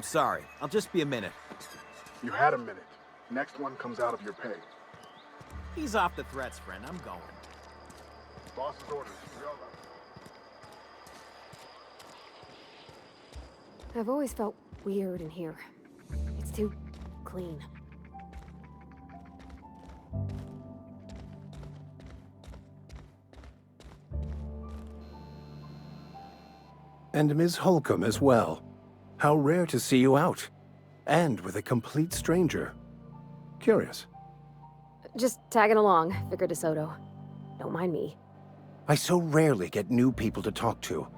sorry. I'll just be a minute. You had a minute. Next one comes out of your pay. Ease off the threats, friend. I'm going. Boss's orders. Real loud. I've always felt weird in here. It's too clean. And Ms. Holcomb as well. How rare to see you out. And with a complete stranger. Curious. Just tagging along, Vicar DeSoto. Don't mind me. I so rarely get new people to talk to.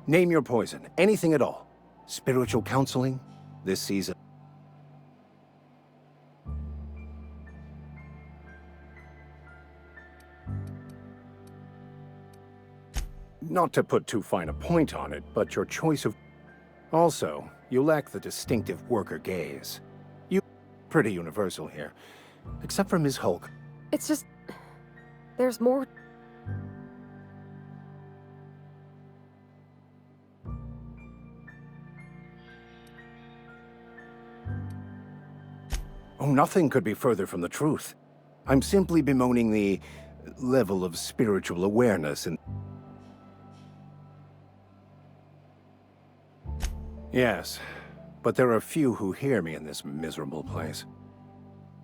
Name your poison, anything at all. Spiritual counseling, this season. Not to put too fine a point on it, but your choice of... Also, you lack the distinctive worker gaze. You... pretty universal here. Except for Ms. Hulk. It's just... there's more... Oh, nothing could be further from the truth. I'm simply bemoaning the level of spiritual awareness and... Yes, but there are few who hear me in this miserable place.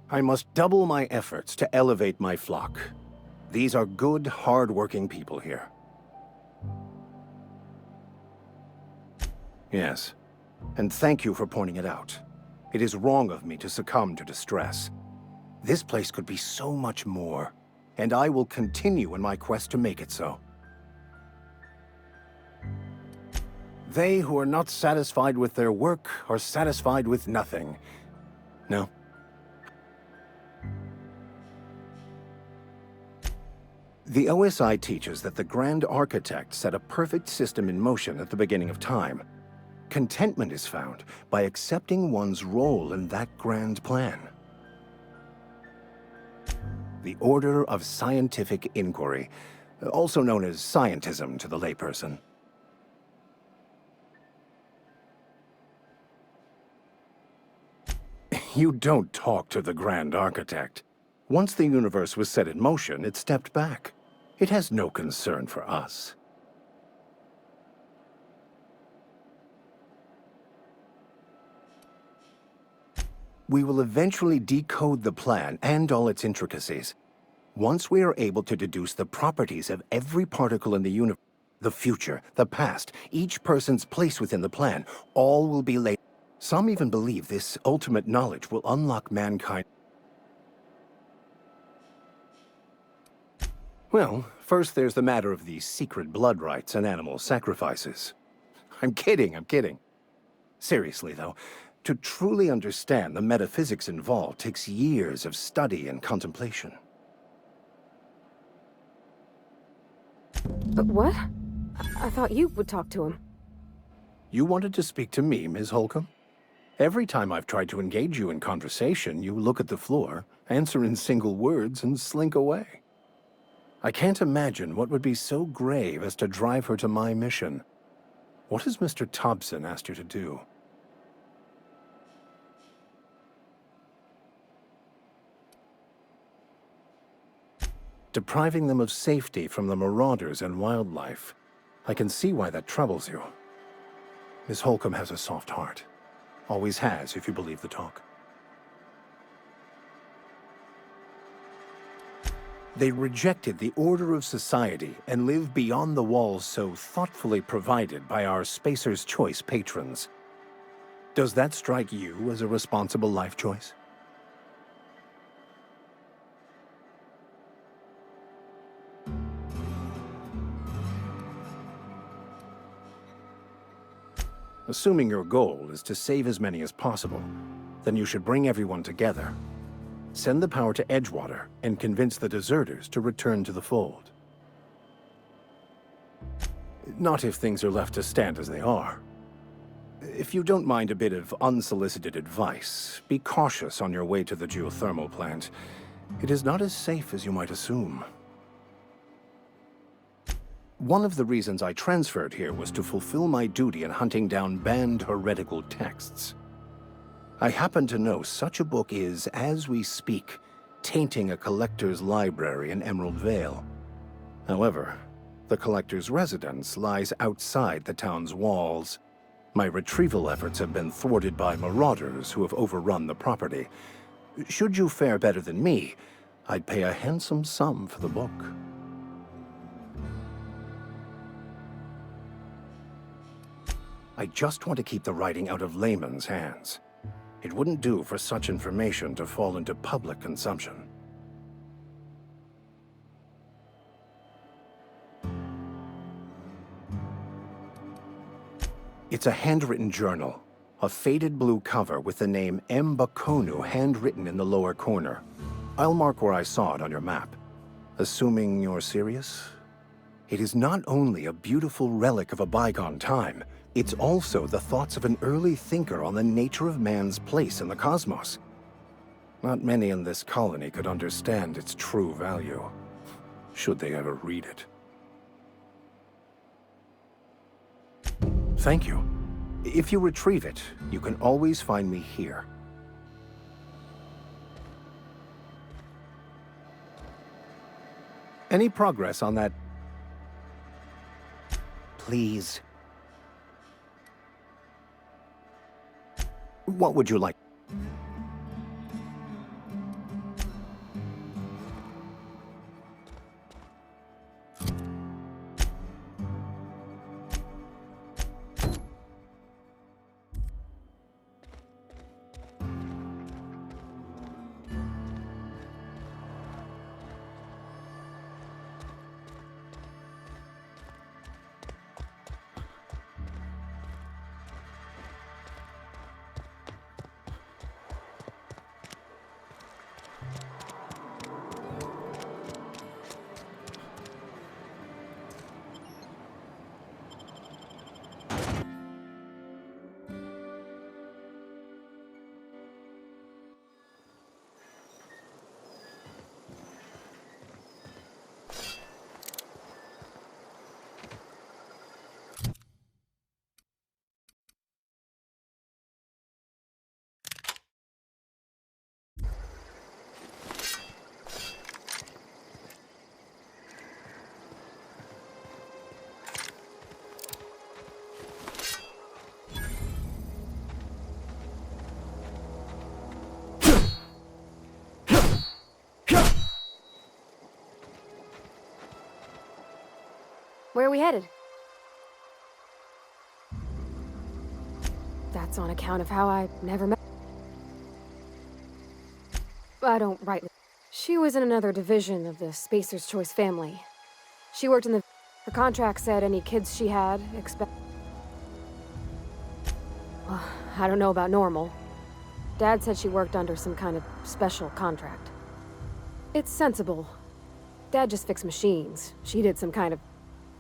I must double my efforts to elevate my flock. These are good, hard-working people here. Yes, and thank you for pointing it out. It is wrong of me to succumb to distress. This place could be so much more, and I will continue in my quest to make it so. They who are not satisfied with their work are satisfied with nothing. No? The OSI teaches that the Grand Architect set a perfect system in motion at the beginning of time. Contentment is found by accepting one's role in that grand plan. The Order of Scientific Inquiry, also known as scientism to the layperson. You don't talk to the Grand Architect. Once the universe was set in motion, it stepped back. It has no concern for us. We will eventually decode the plan and all its intricacies. Once we are able to deduce the properties of every particle in the universe, the future, the past, each person's place within the plan, all will be laid. Some even believe this ultimate knowledge will unlock mankind. Well, first there's the matter of the secret blood rites and animal sacrifices. I'm kidding. Seriously, though, to truly understand the metaphysics involved takes years of study and contemplation. But what? I thought you would talk to him. You wanted to speak to me, Ms. Holcomb? Every time I've tried to engage you in conversation, you look at the floor, answer in single words, and slink away. I can't imagine what would be so grave as to drive her to my mission. What has Mr. Thompson asked you to do? Depriving them of safety from the marauders and wildlife. I can see why that troubles you. Miss Holcomb has a soft heart. Always has, if you believe the talk. They rejected the order of society and live beyond the walls so thoughtfully provided by our Spacer's Choice patrons. Does that strike you as a responsible life choice? Assuming your goal is to save as many as possible, then you should bring everyone together. Send the power to Edgewater and convince the deserters to return to the fold. Not if things are left to stand as they are. If you don't mind a bit of unsolicited advice, be cautious on your way to the geothermal plant. It is not as safe as you might assume. One of the reasons I transferred here was to fulfill my duty in hunting down banned heretical texts. I happen to know such a book is, as we speak, tainting a collector's library in Emerald Vale. However, the collector's residence lies outside the town's walls. My retrieval efforts have been thwarted by marauders who have overrun the property. Should you fare better than me, I'd pay a handsome sum for the book. I just want to keep the writing out of layman's hands. It wouldn't do for such information to fall into public consumption. It's a handwritten journal, a faded blue cover with the name M. Bakonu handwritten in the lower corner. I'll mark where I saw it on your map. Assuming you're serious? It is not only a beautiful relic of a bygone time, it's also the thoughts of an early thinker on the nature of man's place in the cosmos. Not many in this colony could understand its true value, should they ever read it. Thank you. If you retrieve it, you can always find me here. Any progress on that? Please. What would you like? Where are we headed? That's on account of how I never met. I don't rightly. She was in another division of the Spacer's Choice family. She worked in the. Her contract said any kids she had expect. Well, I don't know about normal. Dad said she worked under some kind of special contract. It's sensible. Dad just fixed machines. She did some kind of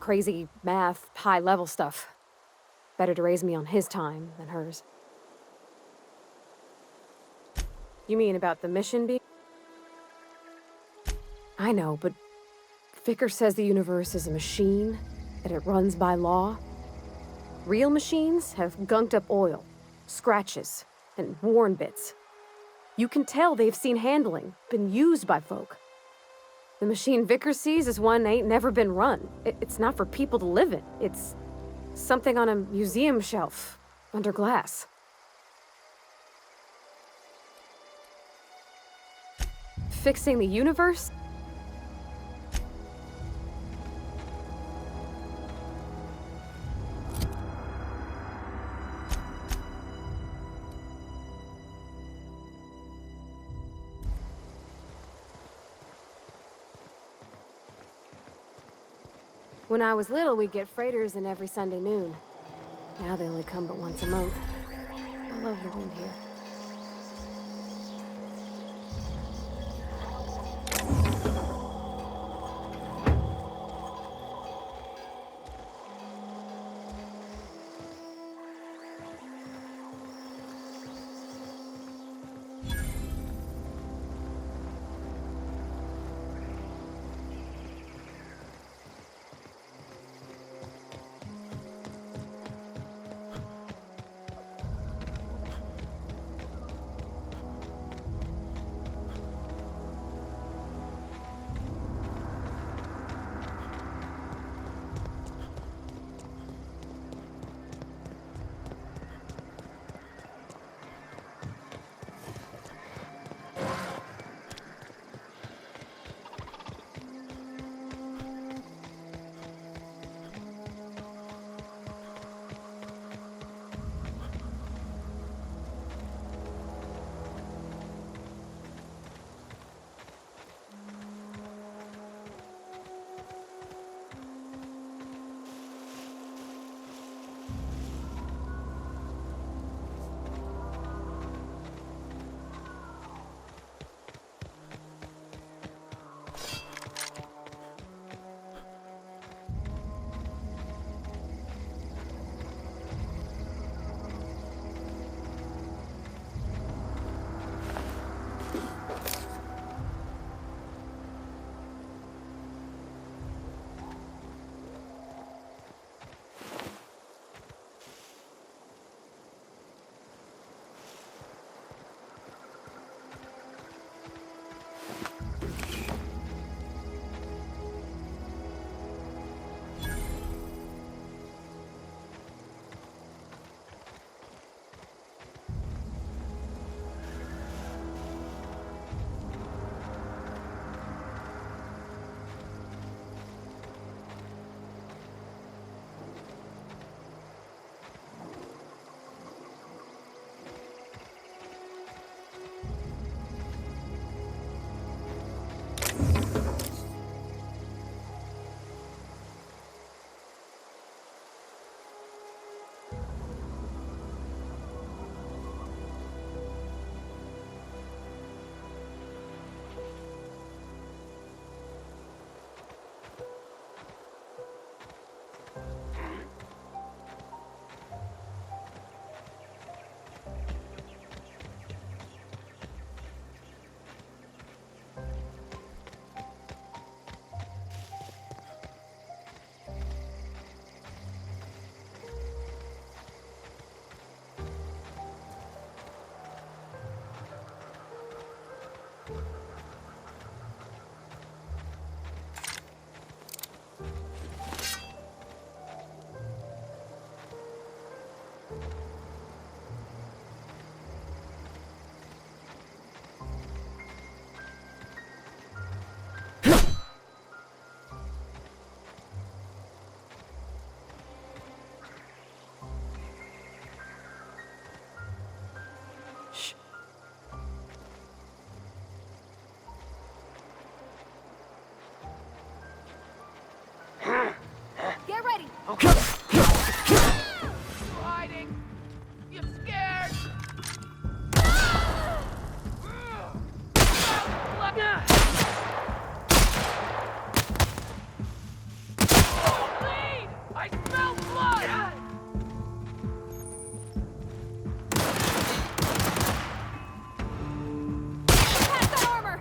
crazy math, high-level stuff. Better to raise me on his time than hers. You mean about the mission being? I know, but Vicker says the universe is a machine, that it runs by law. Real machines have gunked up oil, scratches, and worn bits. You can tell they've seen handling, been used by folk. The machine Vicker sees is one ain't never been run. It's not for people to live in. It's something on a museum shelf, under glass. Fixing the universe? When I was little, we'd get freighters in every Sunday noon. Now they only come but once a month. I love the wind here. hiding? You scared? Bleed! I smell blood! Pass that armor!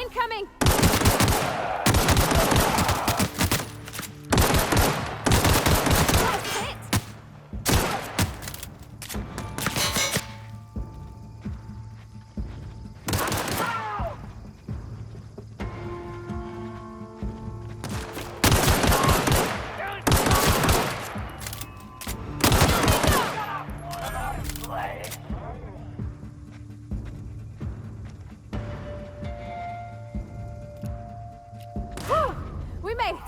Incoming! That's it! Whew! We made it!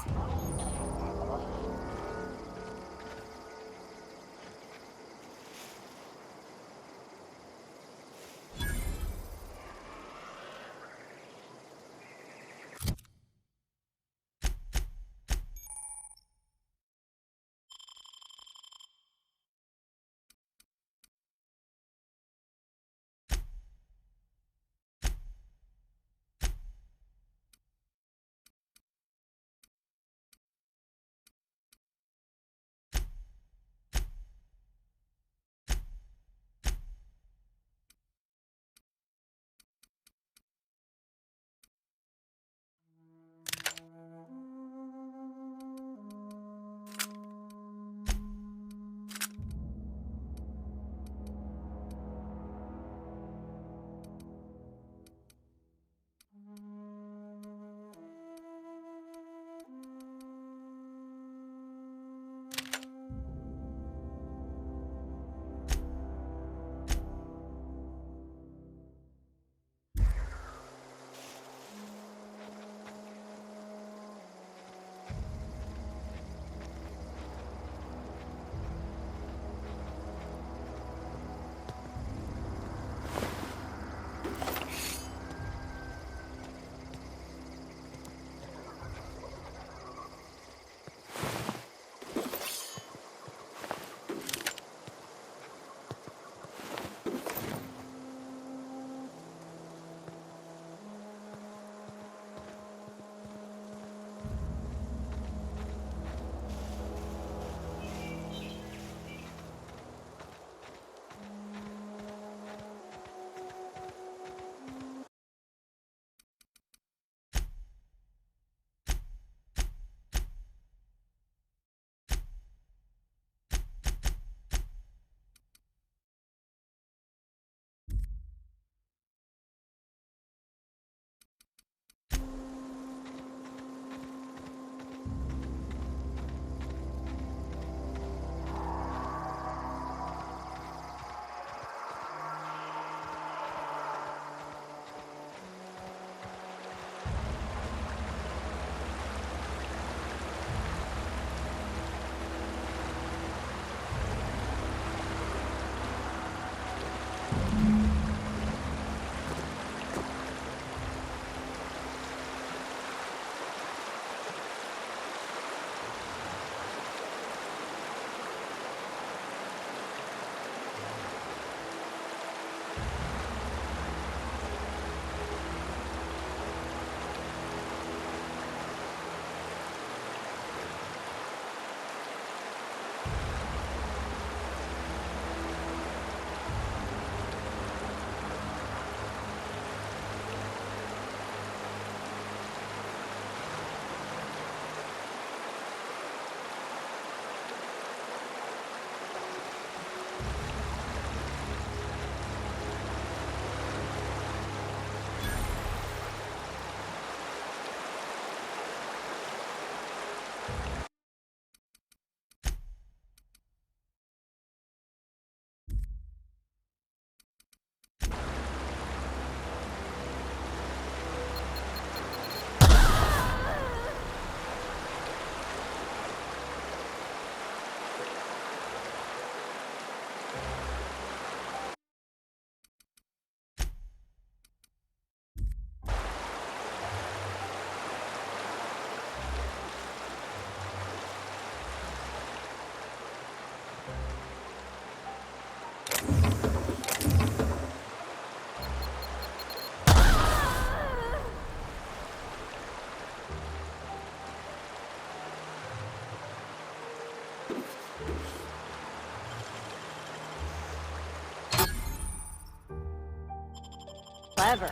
Clever.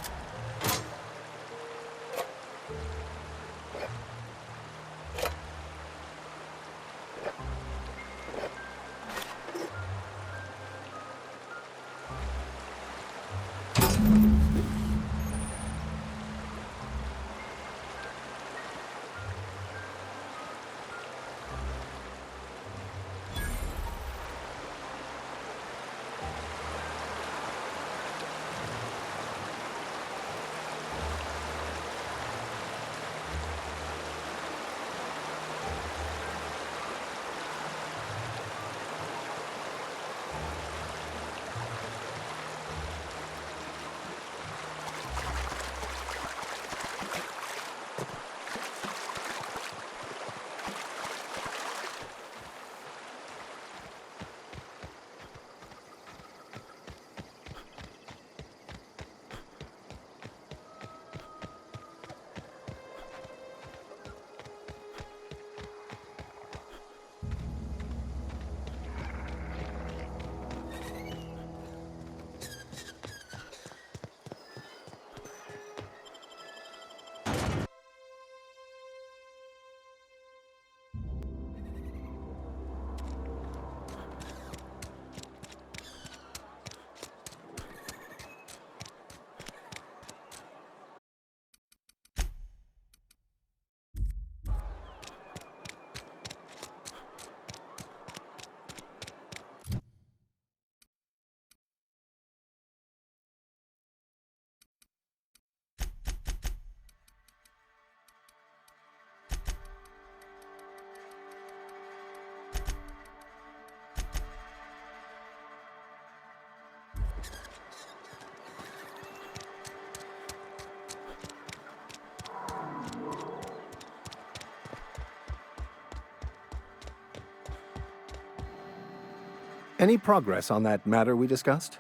Any progress on that matter we discussed?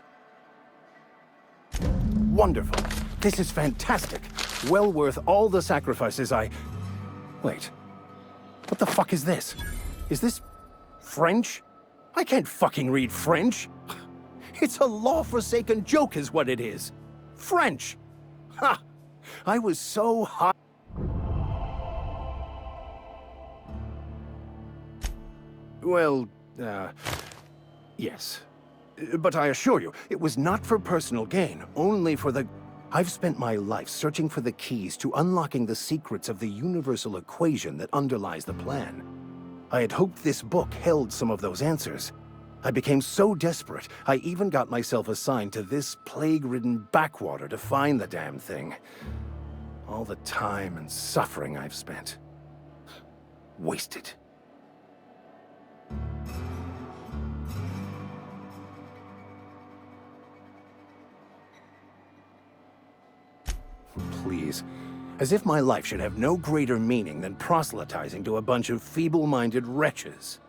Wonderful. This is fantastic. Well worth all the sacrifices I... Wait. What the fuck is this? Is this... French? I can't fucking read French. It's a law-forsaken joke is what it is. French! Ha! I was so high... Well, yes. But I assure you, it was not for personal gain, only for the... I've spent my life searching for the keys to unlocking the secrets of the universal equation that underlies the plan. I had hoped this book held some of those answers. I became so desperate, I even got myself assigned to this plague-ridden backwater to find the damn thing. All the time and suffering I've spent. Wasted. Please. As if my life should have no greater meaning than proselytizing to a bunch of feeble-minded wretches.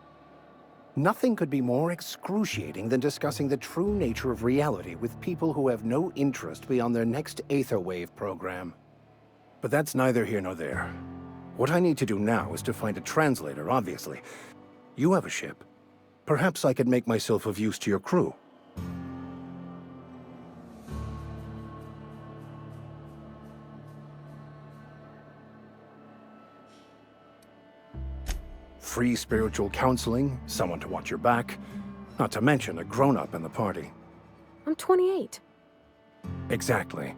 Nothing could be more excruciating than discussing the true nature of reality with people who have no interest beyond their next Aetherwave program. But that's neither here nor there. What I need to do now is to find a translator, obviously. You have a ship. Perhaps I could make myself of use to your crew. Free spiritual counseling, someone to watch your back, not to mention a grown-up in the party. I'm 28. Exactly.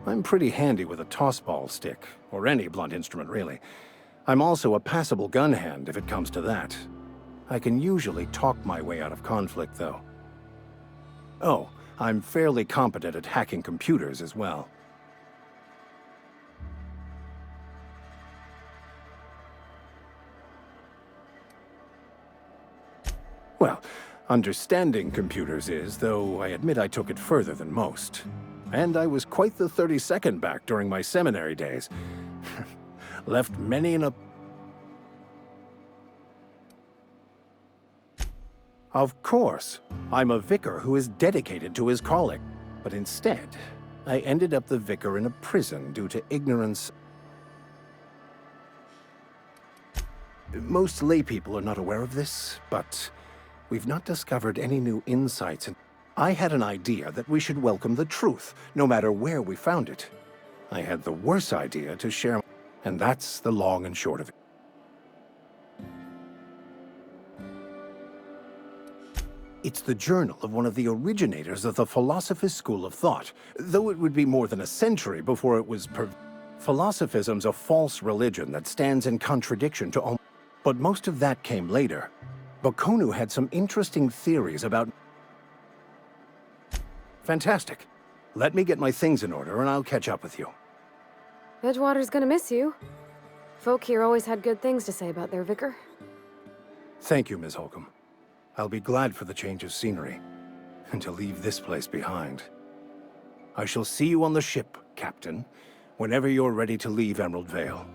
I'm pretty handy with a tossball stick, or any blunt instrument, really. I'm also a passable gun hand, if it comes to that. I can usually talk my way out of conflict, though. Oh, I'm fairly competent at hacking computers as well. Well, understanding computers is, though I admit I took it further than most. And I was quite the 32nd back during my seminary days. Left many in a... Of course, I'm a vicar who is dedicated to his calling. But instead, I ended up the vicar in a prison due to ignorance. Most laypeople are not aware of this, but we've not discovered any new insights. I had an idea that we should welcome the truth, no matter where we found it. I had the worse idea to share, and that's the long and short of it. It's the journal of one of the originators of the Philosopher's School of Thought, though it would be more than a century before it was Philosophism's a false religion that stands in contradiction to all... But most of that came later. Bokonu had some interesting theories about... Fantastic. Let me get my things in order and I'll catch up with you. Edgewater's gonna miss you. Folk here always had good things to say about their vicar. Thank you, Ms. Holcomb. I'll be glad for the change of scenery, and to leave this place behind. I shall see you on the ship, Captain, whenever you're ready to leave Emerald Vale.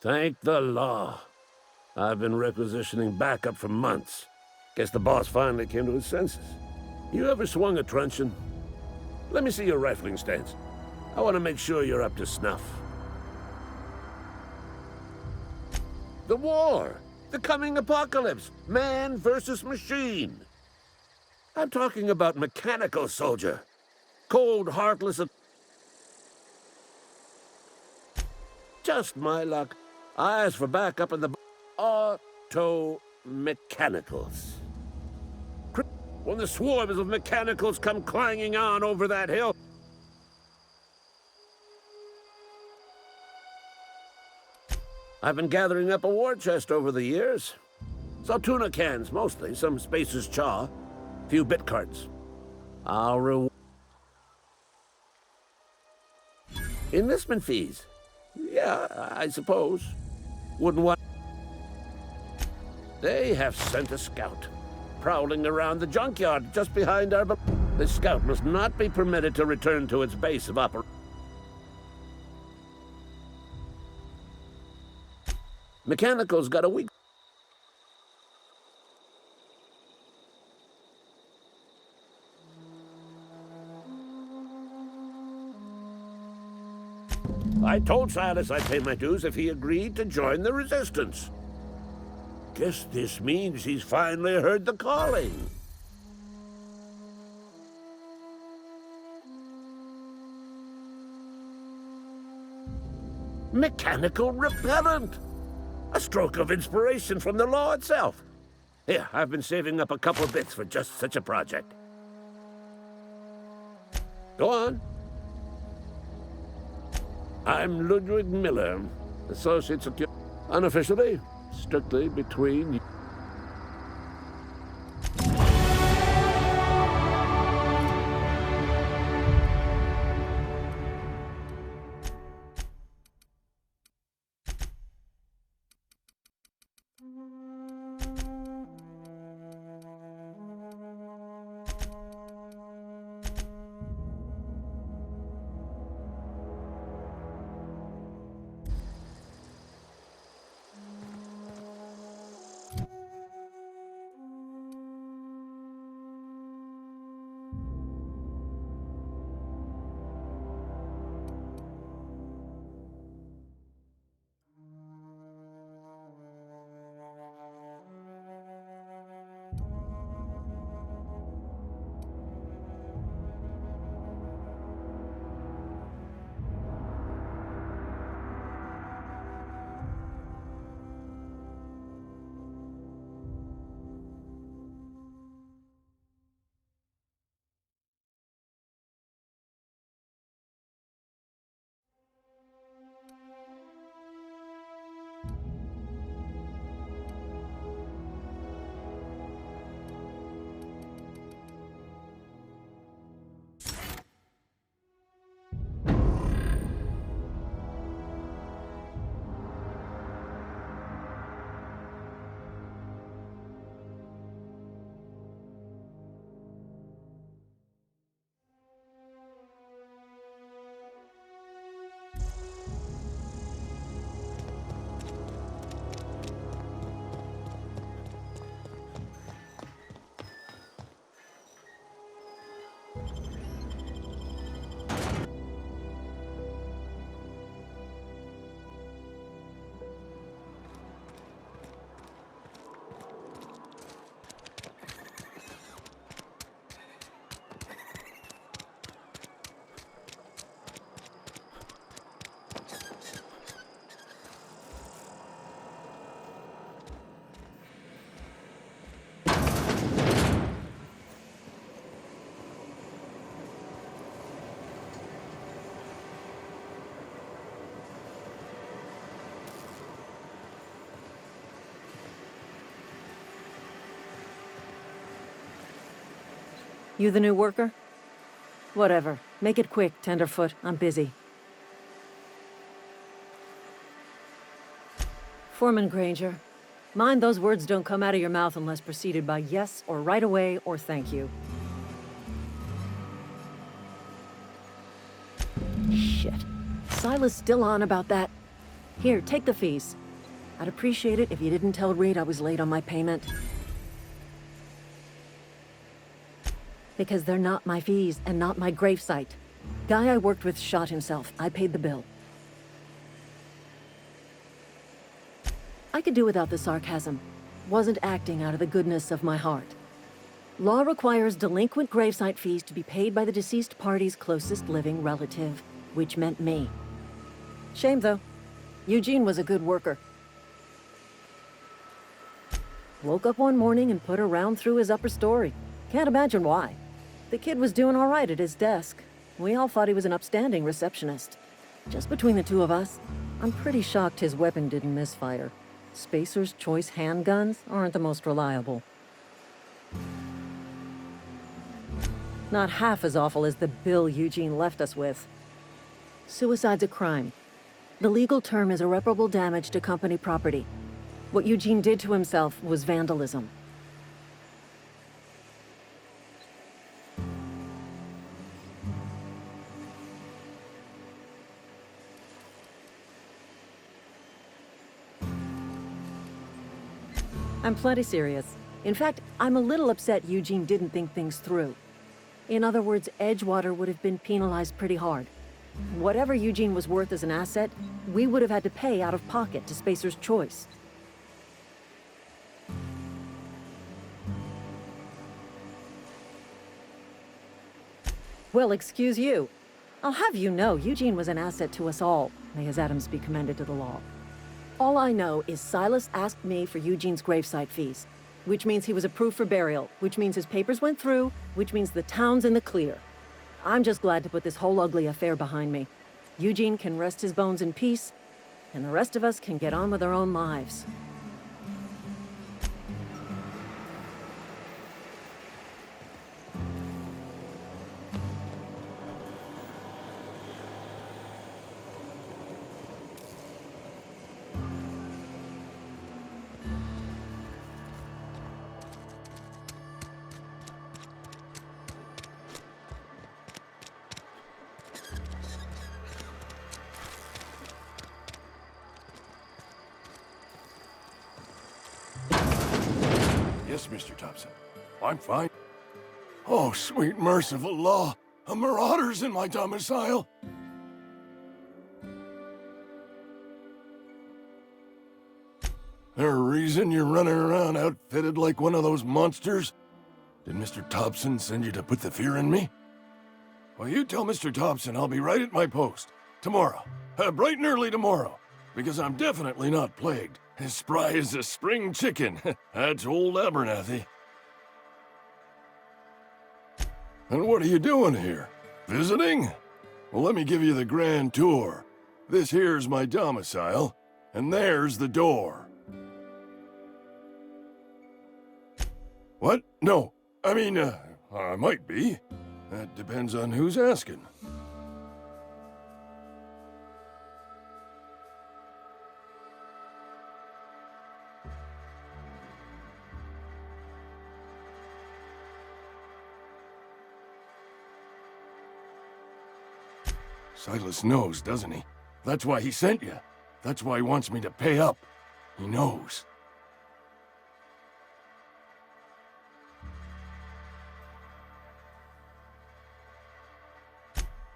Thank the law. I've been requisitioning backup for months. Guess the boss finally came to his senses. You ever swung a truncheon? Let me see your rifling stance. I want to make sure you're up to snuff. The war! The coming apocalypse! Man versus machine! I'm talking about mechanical soldier. Cold, heartless... Just my luck. I asked for backup in the... Auto-mechanicals. When the swarms of mechanicals come clanging on over that hill... I've been gathering up a war chest over the years. Saw tuna cans, mostly. Some Spacer's chaw. Few bit carts. I'll reward... Enlistment fees. Yeah, I suppose. Wouldn't want... They have sent a scout. Prowling around the junkyard just behind our... This scout must not be permitted to return to its base of operation. Mechanical's got a weak... I told Silas I'd pay my dues if he agreed to join the Resistance. Guess this means he's finally heard the calling. Mechanical repellent! A stroke of inspiration from the law itself. Here, I've been saving up a couple bits for just such a project. Go on. I'm Ludwig Miller, Associate Security. Unofficially, strictly between you. You the new worker? Whatever. Make it quick, Tenderfoot. I'm busy. Foreman Granger. Mind those words don't come out of your mouth unless preceded by yes, or right away, or thank you. Shit. Silas still on about that? Here, take the fees. I'd appreciate it if you didn't tell Reed I was late on my payment. Because they're not my fees and not my gravesite. Guy I worked with shot himself. I paid the bill. I could do without the sarcasm. Wasn't acting out of the goodness of my heart. Law requires delinquent gravesite fees to be paid by the deceased party's closest living relative, which meant me. Shame, though. Eugene was a good worker. Woke up one morning and put a round through his upper story. Can't imagine why. The kid was doing all right at his desk. We all thought he was an upstanding receptionist. Just between the two of us, I'm pretty shocked his weapon didn't misfire. Spacer's Choice handguns aren't the most reliable. Not half as awful as the bill Eugene left us with. Suicide's a crime. The legal term is irreparable damage to company property. What Eugene did to himself was vandalism. I'm plenty serious. In fact, I'm a little upset Eugene didn't think things through. In other words, Edgewater would have been penalized pretty hard. Whatever Eugene was worth as an asset, we would have had to pay out of pocket to Spacer's Choice. Well, excuse you. I'll have you know, Eugene was an asset to us all. May his atoms be commended to the law. All I know is Silas asked me for Eugene's gravesite fees, which means he was approved for burial, which means his papers went through, which means the town's in the clear. I'm just glad to put this whole ugly affair behind me. Eugene can rest his bones in peace, and the rest of us can get on with our own lives. Yes, Mr. Thompson. I'm fine. Oh, sweet merciful law! A marauder's in my domicile! There a reason you're running around outfitted like one of those monsters? Did Mr. Thompson send you to put the fear in me? Well, you tell Mr. Thompson I'll be right at my post. Tomorrow. Bright and early tomorrow. Because I'm definitely not plagued. As spry as a spring chicken. That's old Abernathy. And what are you doing here? Visiting? Well, let me give you the grand tour. This here's my domicile, and there's the door. What? No. I mean, I might be. That depends on who's asking. Silas knows, doesn't he? That's why he sent you. That's why he wants me to pay up. He knows.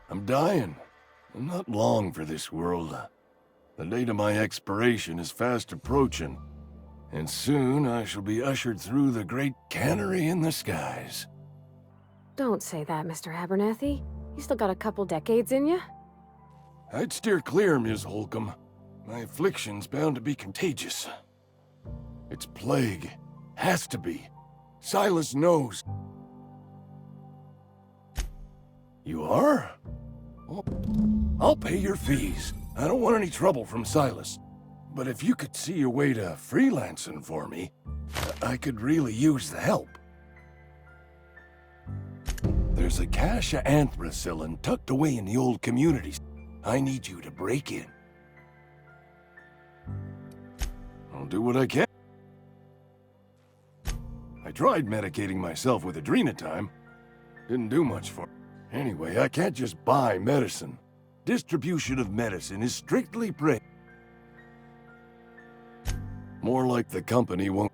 I'm dying. I'm not long for this world. The date of my expiration is fast approaching, and soon I shall be ushered through the great cannery in the skies. Don't say that, Mr. Abernathy. You still got a couple decades in you. I'd steer clear, Ms. Holcomb. My affliction's bound to be contagious. It's plague. Has to be. Silas knows. You are? Well, I'll pay your fees. I don't want any trouble from Silas. But if you could see your way to freelancing for me, I could really use the help. There's a cache of anthracillin tucked away in the old communities. I need you to break in. I'll do what I can. I tried medicating myself with Adrenatime. Didn't do much for me. Anyway, I can't just buy medicine. Distribution of medicine is strictly More like the company won't.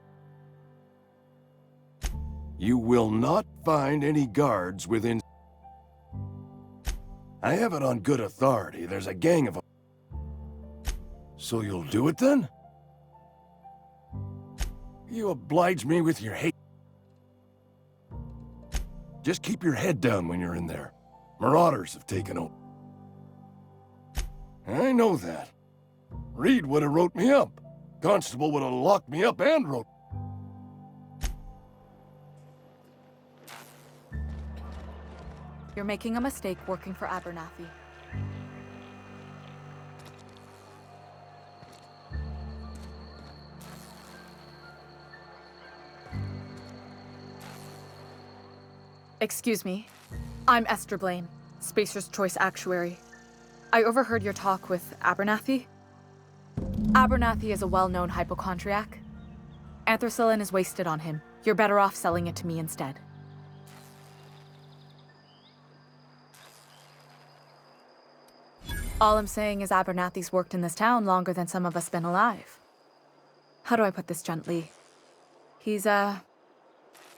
You will not find any guards within. I have it on good authority. There's a gang of them. So you'll do it then? You oblige me with your hate. Just keep your head down when you're in there. Marauders have taken over. I know that. Reed would have wrote me up. Constable would have locked me up and wrote. You're making a mistake working for Abernathy. Excuse me. I'm Esther Blaine, Spacer's Choice Actuary. I overheard your talk with Abernathy. Abernathy is a well-known hypochondriac. Anthracillin is wasted on him. You're better off selling it to me instead. All I'm saying is Abernathy's worked in this town longer than some of us been alive. How do I put this gently? He's got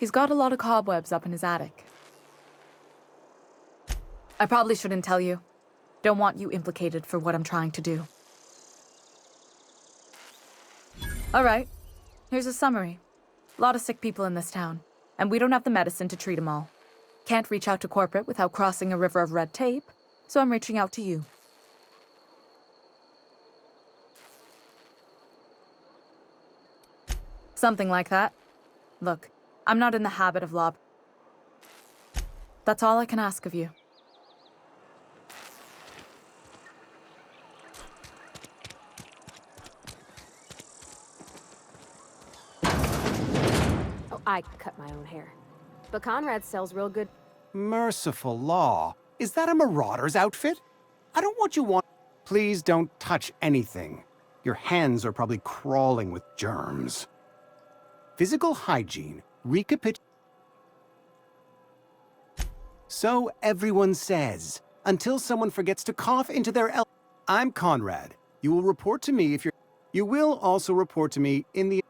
a lot of cobwebs up in his attic. I probably shouldn't tell you. Don't want you implicated for what I'm trying to do. All right, here's a summary. A lot of sick people in this town, and we don't have the medicine to treat them all. Can't reach out to corporate without crossing a river of red tape, so I'm reaching out to you. Something like that. Look, I'm not in the habit of lob. That's all I can ask of you. Oh, I cut my own hair. But Conrad sells real good. Merciful law. Is that a marauder's outfit? I don't want you Please don't touch anything. Your hands are probably crawling with germs. Physical hygiene. So everyone says, until someone forgets to cough into their I'm Conrad. You will report to me if you're... You will also report to me in the...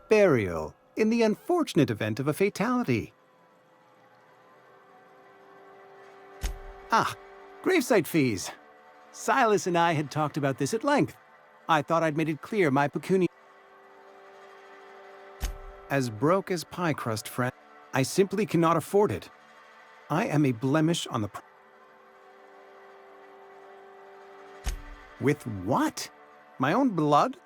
Burial, in the unfortunate event of a fatality. Ah, gravesite fees. Silas and I had talked about this at length. I thought I'd made it clear my peculiar... As broke as pie crust, friend. I simply cannot afford it. I am a blemish on the... With what? My own blood?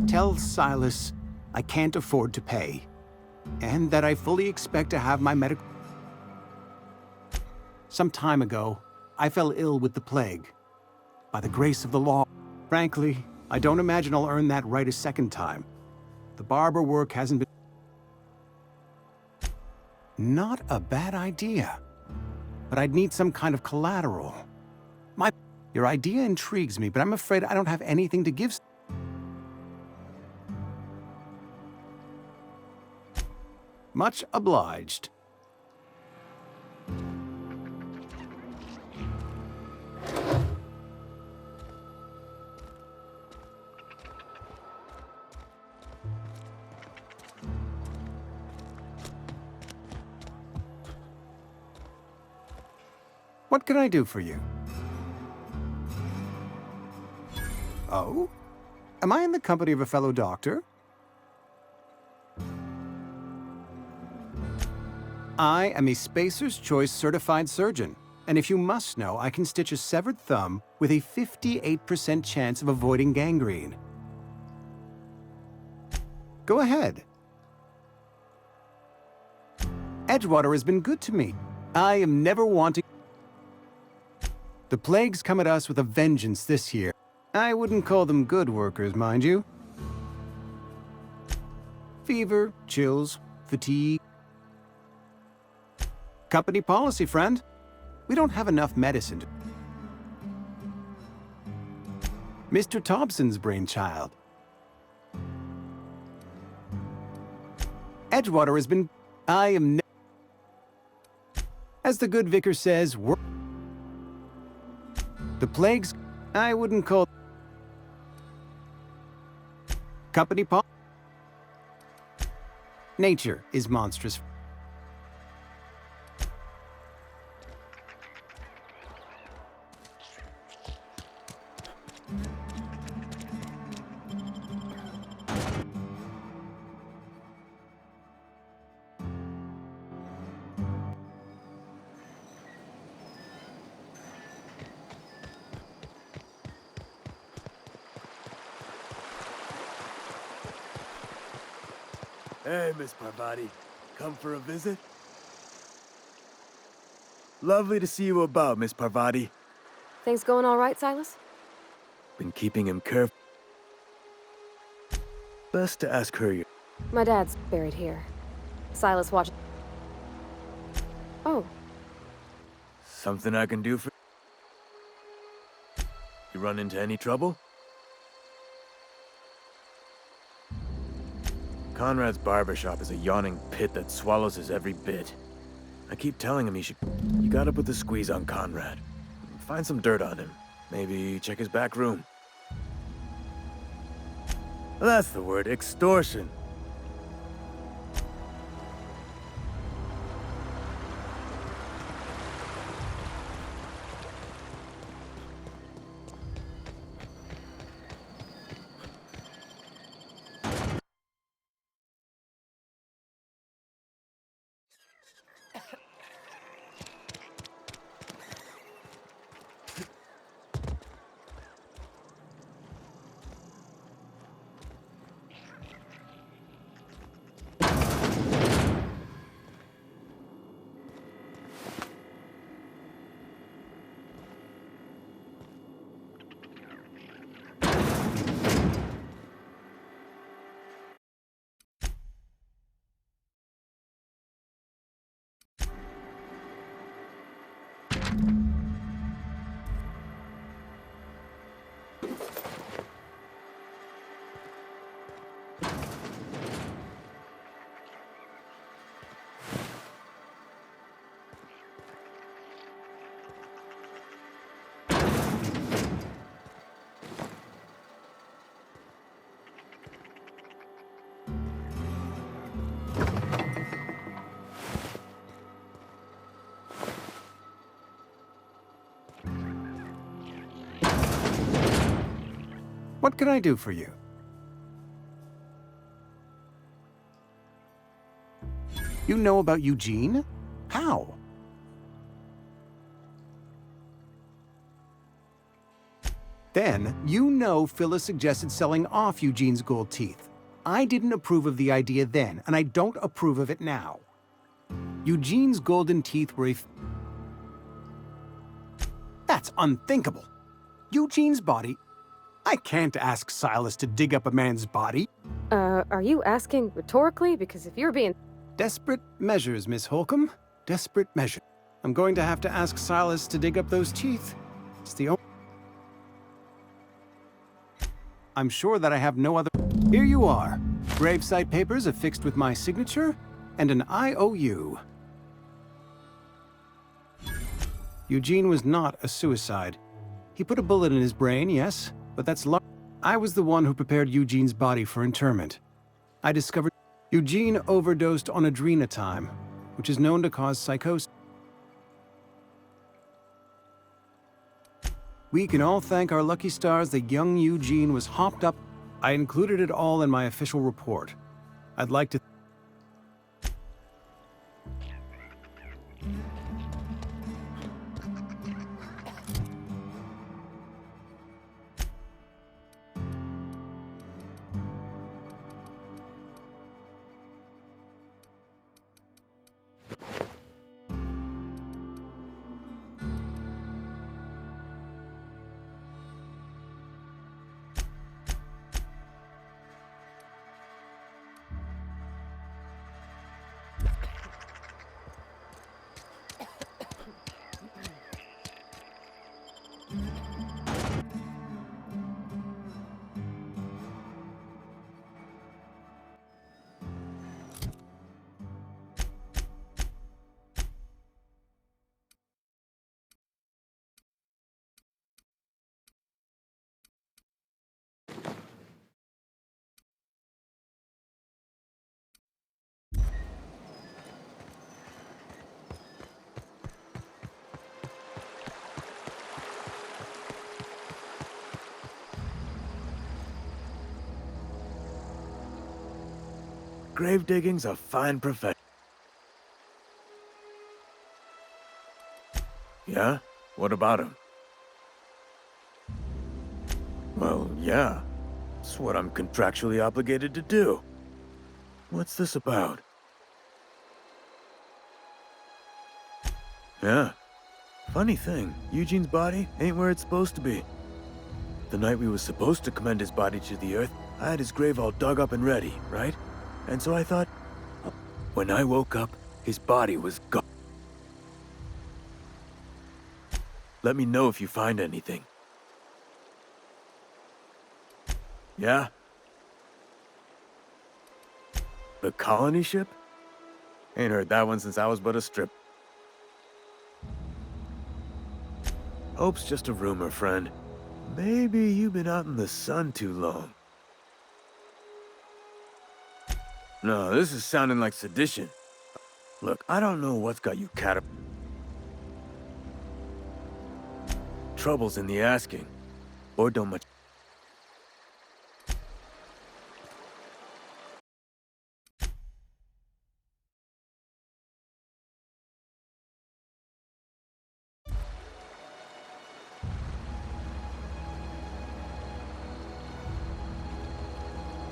Tell Silas I can't afford to pay. And that I fully expect to have my medical... Some time ago, I fell ill with the plague. By the grace of the law. Frankly, I don't imagine I'll earn that right a second time. The barber work hasn't been... Not a bad idea. But I'd need some kind of collateral. Your idea intrigues me, but I'm afraid I don't have anything to give... Much obliged. What can I do for you? Oh? Am I in the company of a fellow doctor? I am a Spacer's Choice certified surgeon, and if you must know, I can stitch a severed thumb with a 58% chance of avoiding gangrene. Go ahead. Edgewater has been good to me. I am never wanting... The plague's come at us with a vengeance this year. I wouldn't call them good workers, mind you. Fever, chills, fatigue. Company policy, friend. We don't have enough medicine to... Mr. Thompson's brainchild. Edgewater has been... I am... As the good vicar says, we're... The plagues... I wouldn't call... Company Nature is monstrous. Hey, Miss Parvati. Come for a visit? Lovely to see you about, Miss Parvati. Things going all right, Silas? Been keeping him careful. Best to ask her your... My dad's buried here. Silas watched. Oh, Something I can do for... You run into any trouble? Conrad's barbershop is a yawning pit that swallows his every bit. I keep telling him you gotta put the squeeze on Conrad. Find some dirt on him. Maybe check his back room. That's the word, extortion. What can I do for you? You know about Eugene? How? Then, you know Phyllis suggested selling off Eugene's gold teeth. I didn't approve of the idea then, and I don't approve of it now. Eugene's golden teeth were That's unthinkable. Eugene's body... I can't ask Silas to dig up a man's body. are you asking rhetorically? Because if you're being... Desperate measures, Miss Holcomb. Desperate measures. I'm going to have to ask Silas to dig up those teeth. It's the only... I'm sure that I have no other... Here you are. Gravesite papers affixed with my signature and an IOU. Eugene was not a suicide. He put a bullet in his brain, yes, but that's I was the one who prepared Eugene's body for interment. I discovered Eugene overdosed on adrenatime, which is known to cause psychosis. We can all thank our lucky stars that young Eugene was hopped up. I included it all in my official report. I'd like to... Grave digging's a fine profession. Yeah? What about him? Well, yeah. It's what I'm contractually obligated to do. What's this about? Yeah. Funny thing, Eugene's body ain't where it's supposed to be. The night we was supposed to commend his body to the earth, I had his grave all dug up and ready, right? And so I thought, when I woke up, his body was gone. Let me know if you find anything. Yeah? The colony ship? Ain't heard that one since I was but a strip. Hope's just a rumor, friend. Maybe you've been out in the sun too long. No, this is sounding like sedition. Look, I don't know what's got you Trouble's in the asking. Or don't much